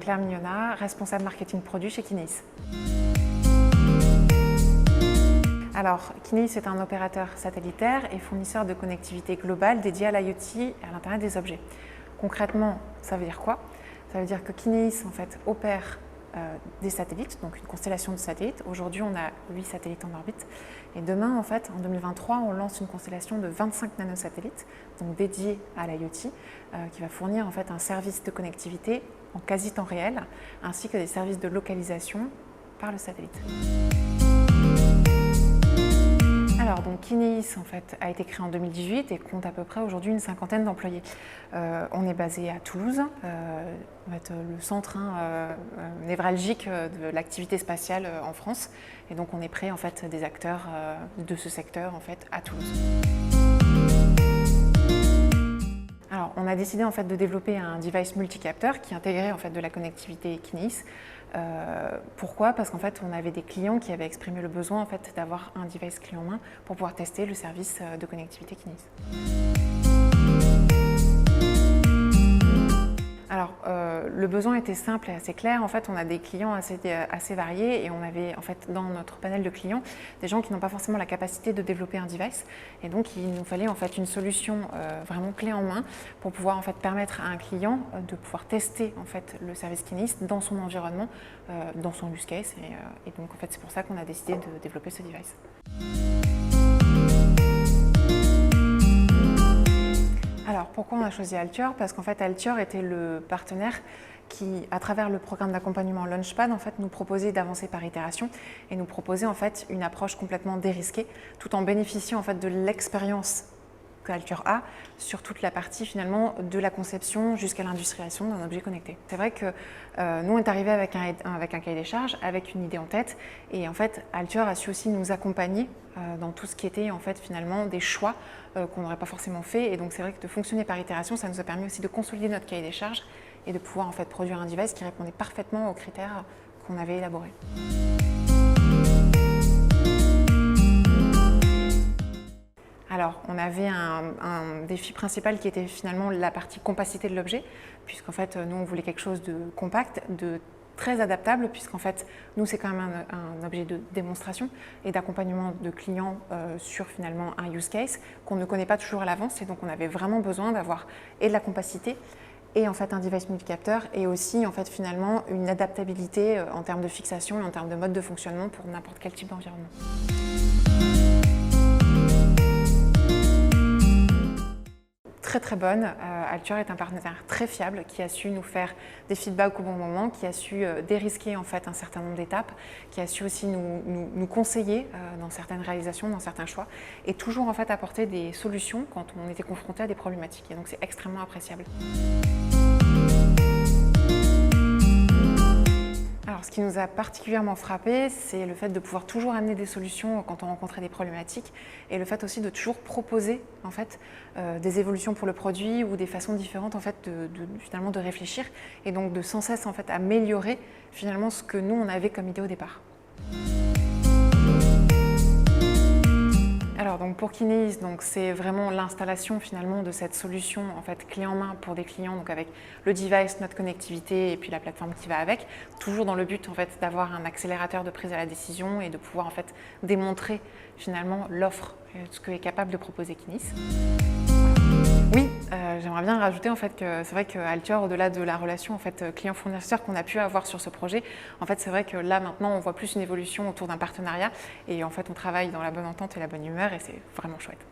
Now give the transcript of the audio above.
Claire Mignona, responsable marketing produit chez Kineis. Alors, Kineis est un opérateur satellitaire et fournisseur de connectivité globale dédié à l'IoT et à l'Internet des objets. Concrètement, ça veut dire quoi? Ça veut dire que Kineis en fait, opère des satellites, donc une constellation de satellites. Aujourd'hui, on a 8 satellites en orbite. Et demain, en fait, en 2023, on lance une constellation de 25 nanosatellites, donc dédiés à l'IoT, qui va fournir en fait, un service de connectivité en quasi temps réel, ainsi que des services de localisation par le satellite. Alors, donc Kineis en fait, a été créé en 2018 et compte à peu près aujourd'hui une cinquantaine d'employés. On est basé à Toulouse, en fait, le centre névralgique de l'activité spatiale en France. Et donc on est près en fait, des acteurs de ce secteur en fait, à Toulouse. Alors, on a décidé en fait, de développer un device multicapteur qui intégrait en fait, de la connectivité Kineis. Pourquoi? Parce qu'en fait, on avait des clients qui avaient exprimé le besoin en fait, d'avoir un device clé en main pour pouvoir tester le service de connectivité Kineis. Alors, le besoin était simple et assez clair. En fait, on a des clients assez variés et on avait en fait, dans notre panel de clients des gens qui n'ont pas forcément la capacité de développer un device. Et donc, il nous fallait en fait, une solution vraiment clé en main pour pouvoir en fait, permettre à un client de pouvoir tester en fait, le service Kineis dans son environnement, dans son use case. Et donc, en fait, c'est pour ça qu'on a décidé de développer ce device. Alors, pourquoi on a choisi Altior? Parce qu'en fait, Altior était le partenaire qui, à travers le programme d'accompagnement Launchpad, en fait, nous proposait d'avancer par itération et nous proposait en fait, une approche complètement dérisquée, tout en bénéficiant en fait, de l'expérience qu'Altior a sur toute la partie finalement de la conception jusqu'à l'industrialisation d'un objet connecté. C'est vrai que nous on est arrivé avec un cahier des charges, avec une idée en tête et en fait Altior a su aussi nous accompagner dans tout ce qui était en fait finalement des choix qu'on n'aurait pas forcément fait et donc c'est vrai que de fonctionner par itération ça nous a permis aussi de consolider notre cahier des charges et de pouvoir en fait produire un device qui répondait parfaitement aux critères qu'on avait élaborés. Alors, on avait un défi principal qui était finalement la partie compacité de l'objet, puisqu'en fait, nous, on voulait quelque chose de compact, de très adaptable, puisqu'en fait, nous, c'est quand même un objet de démonstration et d'accompagnement de clients sur finalement un use case qu'on ne connaît pas toujours à l'avance. Et donc, on avait vraiment besoin d'avoir et de la compacité et en fait un device multicapteur et aussi en fait finalement une adaptabilité en termes de fixation et en termes de mode de fonctionnement pour n'importe quel type d'environnement. Très bonne. Altior est un partenaire très fiable qui a su nous faire des feedbacks au bon moment, qui a su dérisquer en fait un certain nombre d'étapes, qui a su aussi nous conseiller dans certaines réalisations, dans certains choix et toujours en fait apporter des solutions quand on était confronté à des problématiques. Et donc c'est extrêmement appréciable. Alors, ce qui nous a particulièrement frappé, c'est le fait de pouvoir toujours amener des solutions quand on rencontrait des problématiques et le fait aussi de toujours proposer en fait, des évolutions pour le produit ou des façons différentes en fait, finalement de réfléchir et donc de sans cesse en fait, améliorer finalement ce que nous on avait comme idée au départ. Alors donc pour Kineis, c'est vraiment l'installation finalement de cette solution en fait clé en main pour des clients, donc avec le device, notre connectivité et puis la plateforme qui va avec, toujours dans le but en fait d'avoir un accélérateur de prise à la décision et de pouvoir en fait démontrer finalement l'offre, ce que est capable de proposer Kineis. Oui, j'aimerais bien rajouter en fait que c'est vrai que Altior, au-delà de la relation en fait client-fournisseur qu'on a pu avoir sur ce projet, en fait c'est vrai que là maintenant on voit plus une évolution autour d'un partenariat et en fait on travaille dans la bonne entente et la bonne humeur et c'est vraiment chouette.